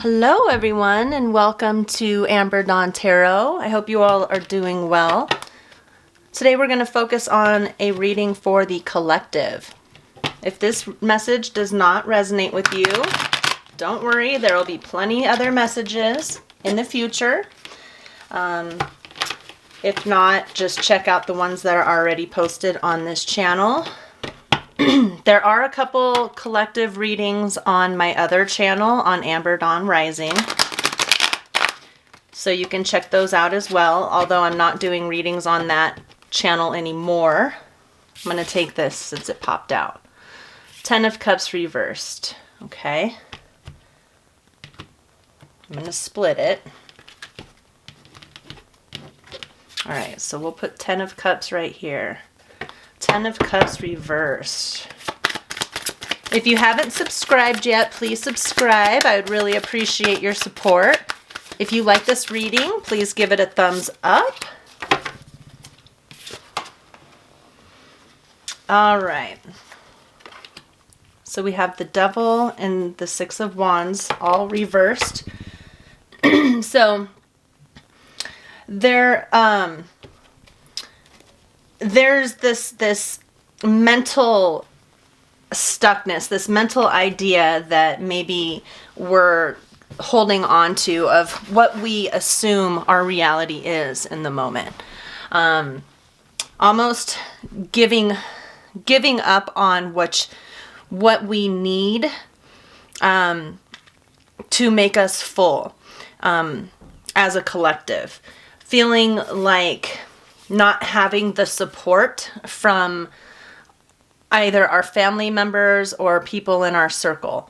Hello everyone and welcome to AmberDawnTarot. I hope you all are doing well. Today we're going to focus on a reading for the collective. If this message does not resonate with you, don't worry, there will be plenty other messages in the future. If not, just check out the ones that are already posted on this channel. There are a couple collective readings on my other channel on Amber Dawn Rising. So you can check those out as well, although I'm not doing readings on that channel anymore. I'm going to take this since it popped out. 10 of Cups reversed. Okay. I'm going to split it. Alright, so we'll put 10 of Cups right here. 10 of Cups reversed. If you haven't subscribed yet, please subscribe. I would really appreciate your support. If you like this reading, please give it a thumbs up. All right. So we have the Devil and the Six of Wands all reversed. So there's this mental stuckness, this mental idea that maybe we're holding on to of what we assume our reality is in the moment. Almost giving up on what we need to make us full as a collective. Feeling like not having the support from either our family members or people in our circle.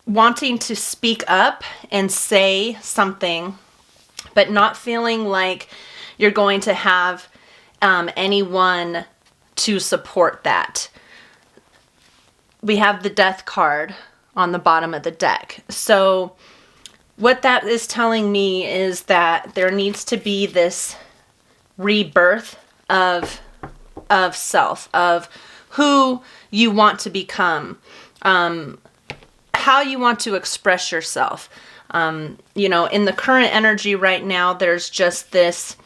Wanting to speak up and say something, but not feeling like you're going to have anyone to support that. We have the Death card on the bottom of the deck. So what that is telling me is that there needs to be this rebirth of self, of who you want to become, how you want to express yourself. You know, in the current energy right now, there's just this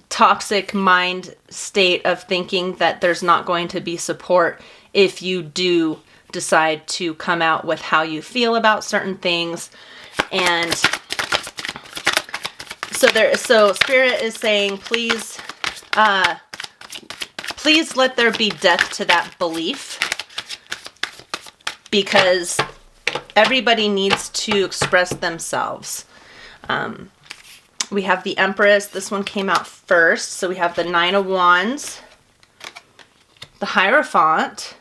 toxic mind state of thinking that there's not going to be support if you do decide to come out with how you feel about certain things. And so Spirit is saying, please let there be death to that belief, because everybody needs to express themselves. We have the Empress. This one came out first. So we have the Nine of Wands, the Hierophant,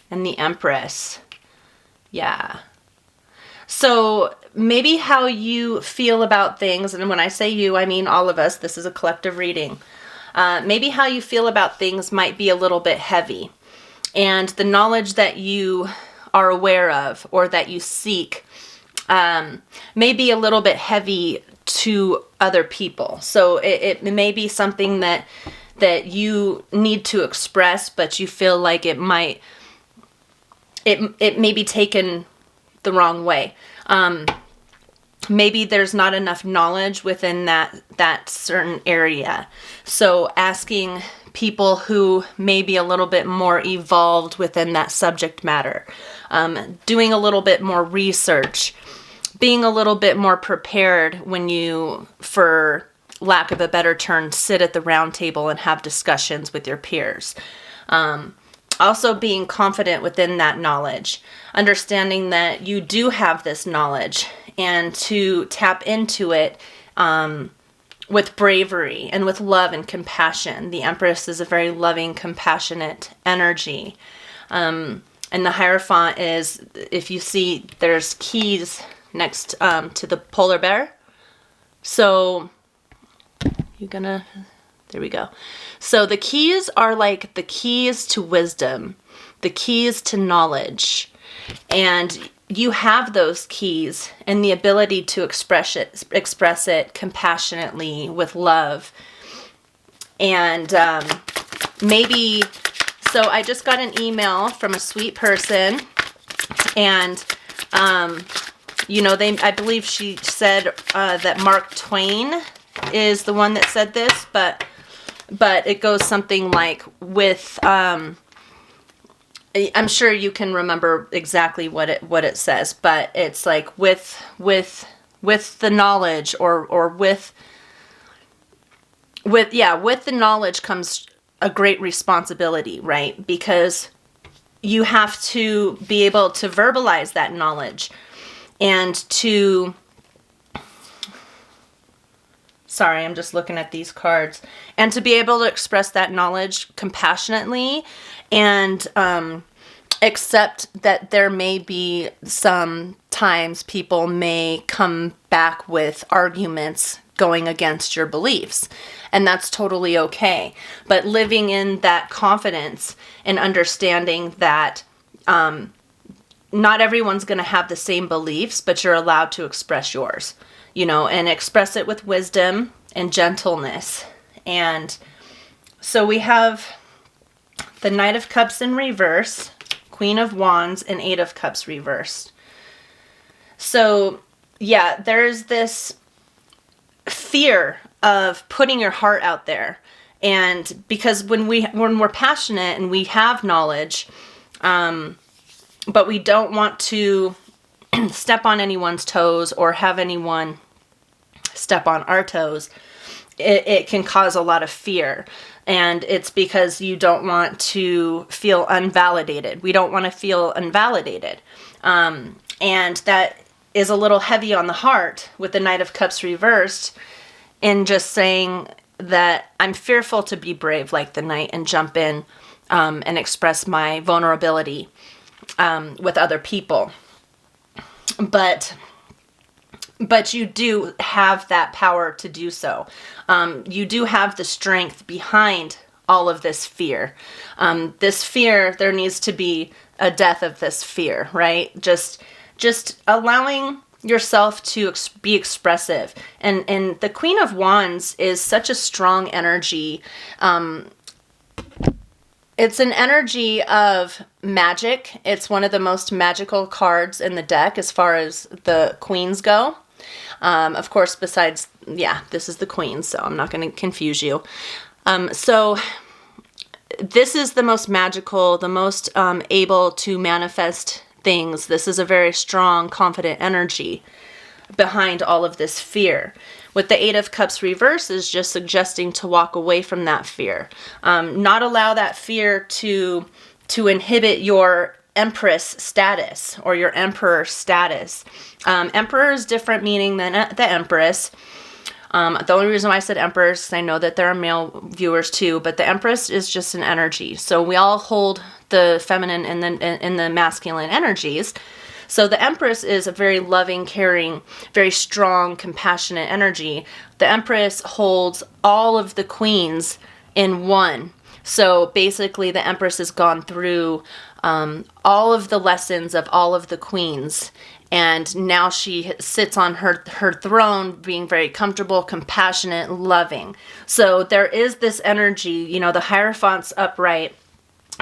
and the Empress. Yeah. So maybe how you feel about things, and when I say you, I mean all of us. This is a collective reading. Maybe how you feel about things might be a little bit heavy. And the knowledge that you are aware of or that you seek may be a little bit heavy to other people. So it may be something that you need to express, but you feel like it may be taken the wrong way. Maybe there's not enough knowledge within that certain area. So asking people who may be a little bit more evolved within that subject matter, doing a little bit more research, being a little bit more prepared when you, for lack of a better term, sit at the round table and have discussions with your peers. Also being confident within that knowledge, understanding that you do have this knowledge, and to tap into it with bravery and with love and compassion. The Empress is a very loving, compassionate energy. And the Hierophant is, if you see, there's keys next to the polar bear. So there we go. So the keys are like the keys to wisdom, the keys to knowledge. And you have those keys and the ability to express it compassionately with love. And maybe, so I just got an email from a sweet person, and You know, I believe she said that Mark Twain is the one that said this, but it goes something like with, I'm sure you can remember exactly what it says, but it's like with the knowledge or with the knowledge comes a great responsibility, right? Because you have to be able to verbalize that knowledge and to, sorry, I'm just looking at these cards, and to be able to express that knowledge compassionately and accept that there may be some times people may come back with arguments going against your beliefs, and that's totally okay. But living in that confidence and understanding that not everyone's going to have the same beliefs, but you're allowed to express yours, you know, and express it with wisdom and gentleness. And so we have the Knight of Cups in reverse, Queen of Wands, and Eight of Cups reversed. So yeah, there's this fear of putting your heart out there. And because when we're passionate and we have knowledge, but we don't want to step on anyone's toes or have anyone step on our toes, it can cause a lot of fear. And it's because you don't want to feel unvalidated. We don't want to feel invalidated. And that is a little heavy on the heart with the Knight of Cups reversed, in just saying that I'm fearful to be brave like the Knight and jump in and express my vulnerability with other people. But you do have that power to do so. You do have the strength behind all of this fear. This fear, there needs to be a death of this fear, right? Just allowing yourself to be expressive. And the Queen of Wands is such a strong energy. It's an energy of magic. It's one of the most magical cards in the deck as far as the queens go. Of course, besides, this is the queen, so I'm not going to confuse you. So this is the most magical, the most able to manifest things. This is a very strong, confident energy behind all of this fear. With the Eight of Cups reverse is just suggesting to walk away from that fear. Not allow that fear to inhibit your Empress status or your Emperor status. Emperor is different meaning than the Empress. The only reason why I said Empress is because I know that there are male viewers too, but the Empress is just an energy. So we all hold the feminine and the masculine energies. So the Empress is a very loving, caring, very strong, compassionate energy. The Empress holds all of the queens in one. So basically the Empress has gone through all of the lessons of all of the queens. And now she sits on her throne being very comfortable, compassionate, loving. So there is this energy, the Hierophant's upright.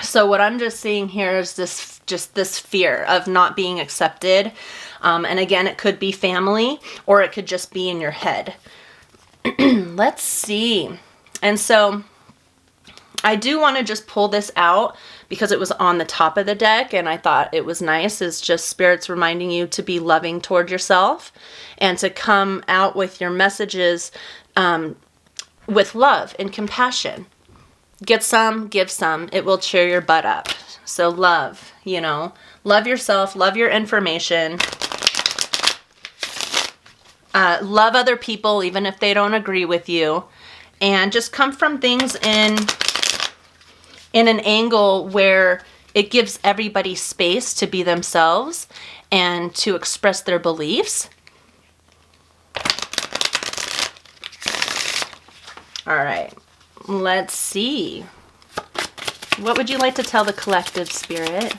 So what I'm just seeing here is this fear of not being accepted. And again, it could be family or it could just be in your head. Let's see. And so I do want to just pull this out because it was on the top of the deck and I thought it was nice. It's just spirits reminding you to be loving toward yourself and to come out with your messages with love and compassion. Get some, give some. It will cheer your butt up. So love, love yourself, love your information. Love other people even if they don't agree with you. And just come from things in an angle where it gives everybody space to be themselves and to express their beliefs. All right, let's see. What would you like to tell the collective, Spirit?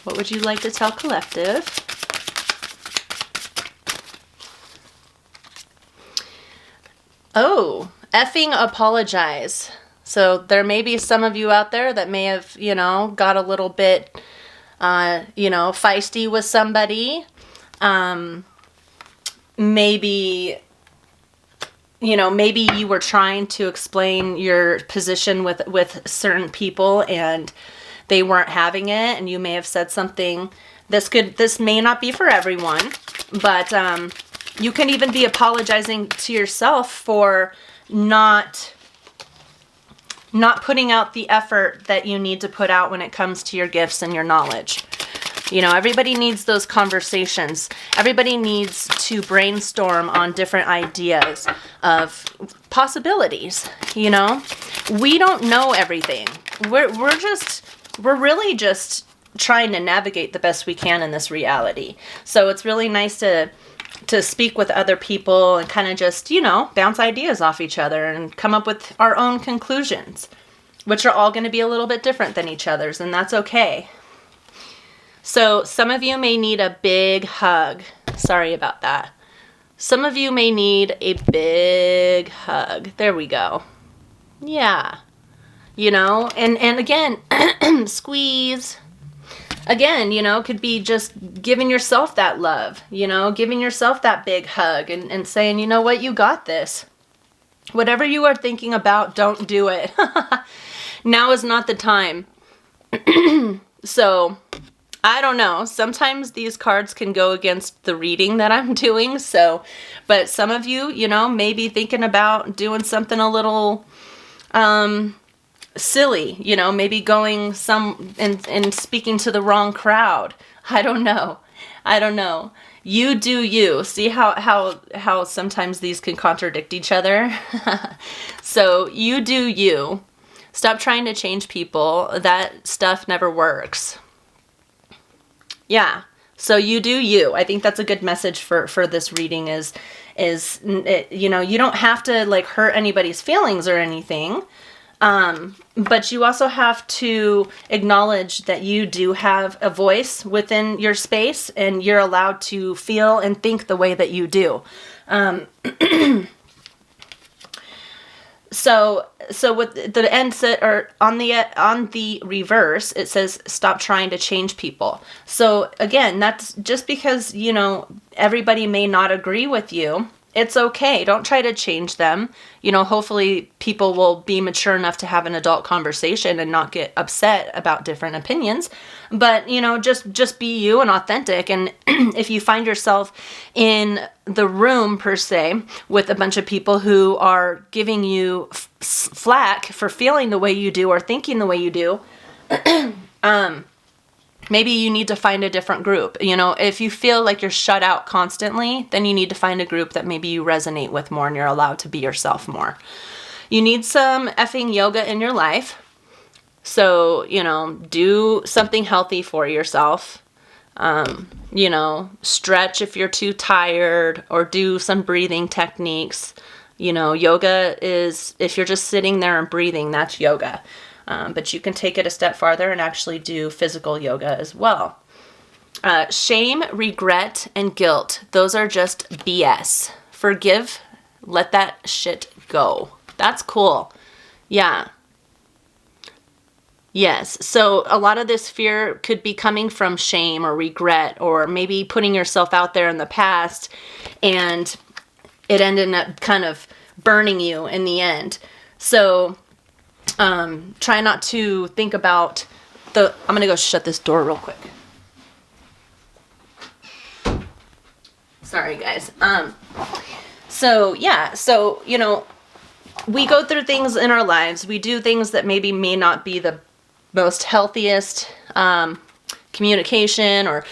What would you like to tell collective? Oh, effing apologize. So there may be some of you out there that may have, got a little bit feisty with somebody. Maybe you were trying to explain your position with certain people and they weren't having it, and you may have said something. This may not be for everyone, but you can even be apologizing to yourself for not putting out the effort that you need to put out when it comes to your gifts and your knowledge. Everybody needs those conversations. Everybody needs to brainstorm on different ideas of possibilities. We don't know everything. We're really just trying to navigate the best we can in this reality. So it's really nice to speak with other people and kind of just, bounce ideas off each other and come up with our own conclusions, which are all going to be a little bit different than each other's, and that's okay. So some of you may need a big hug. Sorry about that. Some of you may need a big hug. There we go. Yeah. And again, squeeze. Again, could be just giving yourself that love, giving yourself that big hug and saying, you know what, you got this. Whatever you are thinking about, don't do it. Now is not the time. So, I don't know. Sometimes these cards can go against the reading that I'm doing. But some of you, may be thinking about doing something a little silly, maybe going and speaking to the wrong crowd. I don't know. You do you. See how sometimes these can contradict each other? So you do you. Stop trying to change people. That stuff never works. Yeah. So you do you. I think that's a good message for this reading is you don't have to hurt anybody's feelings or anything. But you also have to acknowledge that you do have a voice within your space and you're allowed to feel and think the way that you do. So with the end set or on the reverse, it says stop trying to change people. So again, that's just because, everybody may not agree with you. It's okay. Don't try to change them. Hopefully people will be mature enough to have an adult conversation and not get upset about different opinions. But, just be you and authentic. And if you find yourself in the room, per se, with a bunch of people who are giving you flack for feeling the way you do or thinking the way you do, maybe you need to find a different group. If you feel like you're shut out constantly, then you need to find a group that maybe you resonate with more and you're allowed to be yourself more. You need some effing yoga in your life. So, do something healthy for yourself. Stretch if you're too tired or do some breathing techniques. Yoga is, if you're just sitting there and breathing, that's yoga. But you can take it a step farther and actually do physical yoga as well. Shame, regret, and guilt. Those are just BS. Forgive. Let that shit go. That's cool. Yeah. Yes. So a lot of this fear could be coming from shame or regret or maybe putting yourself out there in the past and it ended up kind of burning you in the end. So try not to think about I'm going to go shut this door real quick. Sorry, guys. We go through things in our lives. We do things that maybe may not be the most healthiest communication or,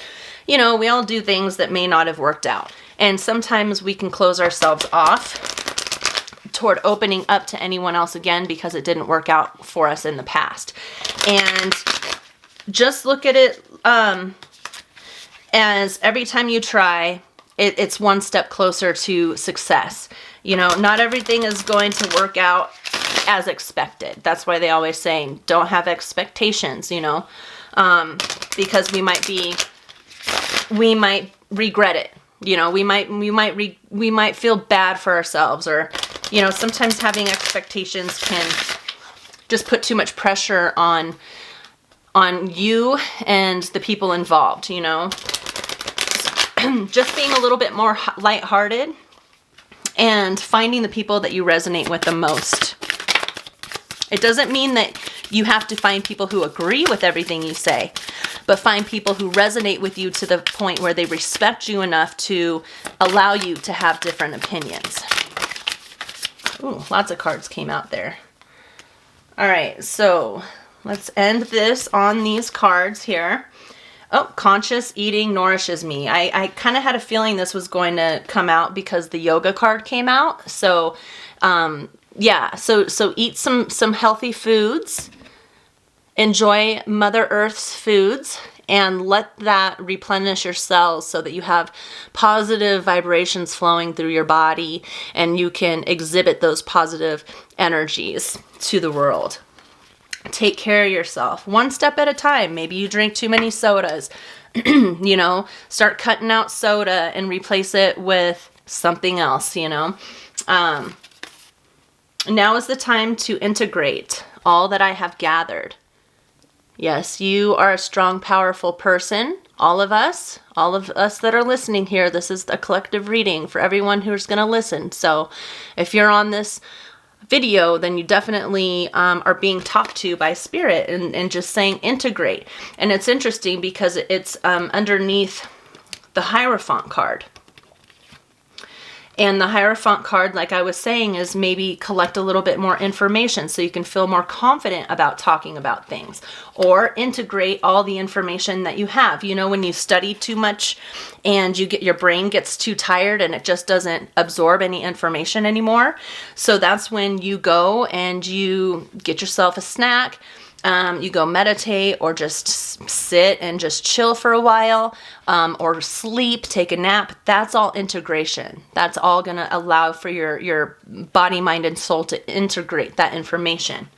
we all do things that may not have worked out. And sometimes we can close ourselves off toward opening up to anyone else again because it didn't work out for us in the past. And just look at it as every time you try, it's one step closer to success. Not everything is going to work out as expected. That's why they always say don't have expectations, because we might regret it. We might feel bad for ourselves or, sometimes having expectations can just put too much pressure on you and the people involved, you know. Just being a little bit more lighthearted and finding the people that you resonate with the most. It doesn't mean that you have to find people who agree with everything you say, but find people who resonate with you to the point where they respect you enough to allow you to have different opinions. Ooh, lots of cards came out there. All right, so let's end this on these cards here. Oh, conscious eating nourishes me. I kind of had a feeling this was going to come out because the yoga card came out. So, yeah, so eat some healthy foods. Enjoy Mother Earth's foods and let that replenish your cells so that you have positive vibrations flowing through your body and you can exhibit those positive energies to the world. Take care of yourself one step at a time. Maybe you drink too many sodas. You know, start cutting out soda and replace it with something else, you know. Now is the time to integrate all that I have gathered. Yes, you are a strong, powerful person. All of us that are listening here, this is a collective reading for everyone who's going to listen. So if you're on this video, then you definitely are being talked to by spirit and just saying integrate. And it's interesting because it's underneath the Hierophant card. And the Hierophant card, like I was saying, is maybe collect a little bit more information so you can feel more confident about talking about things, or integrate all the information that you have. You know, when you study too much and your brain gets too tired and it just doesn't absorb any information anymore. So that's when you go and you get yourself a snack. You go meditate or just sit and just chill for a while, or sleep, take a nap. That's all integration. That's all going to allow for your body, mind, and soul to integrate that information.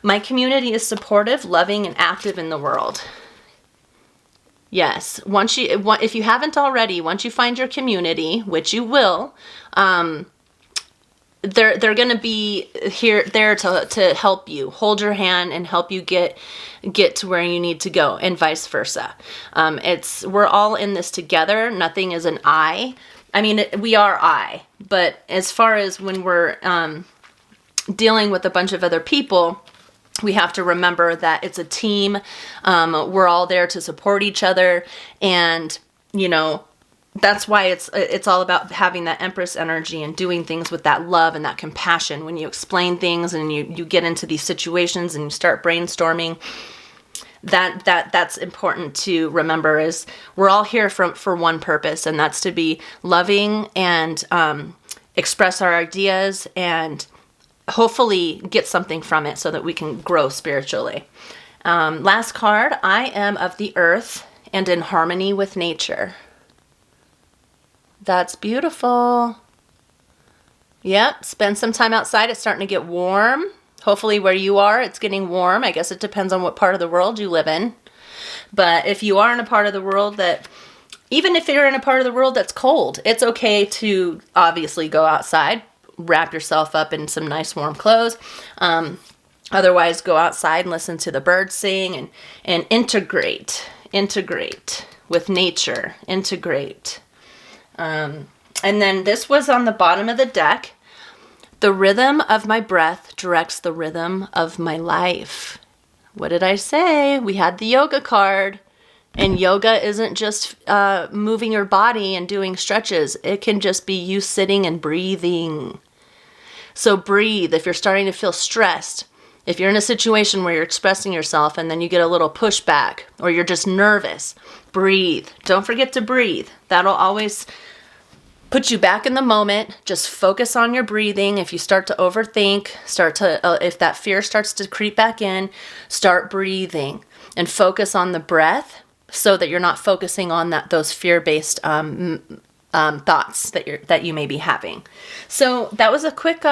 My community is supportive, loving, and active in the world. Yes, if you haven't already, once you find your community, which you will, they're going to be there to help you, hold your hand and help you get to where you need to go, and vice versa. We're all in this together. Nothing is an I. I mean, we are I, but as far as when we're dealing with a bunch of other people, we have to remember that it's a team. We're all there to support each other, and you know, that's why it's all about having that Empress energy and doing things with that love and that compassion. When you explain things and you get into these situations and you start brainstorming, that's important to remember, is we're all here for one purpose, and that's to be loving and express our ideas and hopefully get something from it so that we can grow spiritually. Last card, I am of the earth and in harmony with nature. That's beautiful. Yep, spend some time outside. It's starting to get warm. Hopefully where you are, it's getting warm. I guess it depends on what part of the world you live in. But if you are in a part of the world even if you're in a part of the world that's cold, it's okay to obviously go outside, wrap yourself up in some nice warm clothes. Otherwise, go outside and listen to the birds sing and integrate with nature, integrate. And then this was on the bottom of the deck. The rhythm of my breath directs the rhythm of my life. What did I say? We had the yoga card. And yoga isn't just moving your body and doing stretches. It can just be you sitting and breathing. So breathe. If you're starting to feel stressed, if you're in a situation where you're expressing yourself and then you get a little pushback, or you're just nervous, breathe. Don't forget to breathe. That'll always put you back in the moment. Just focus on your breathing. If you start to overthink, if that fear starts to creep back in, start breathing and focus on the breath so that you're not focusing on those fear-based thoughts that you may be having. So that was a quick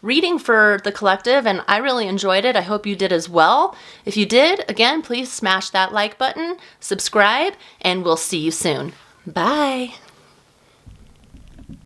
reading for the collective, and I really enjoyed it. I hope you did as well. If you did, again, please smash that like button, subscribe, and we'll see you soon. Bye.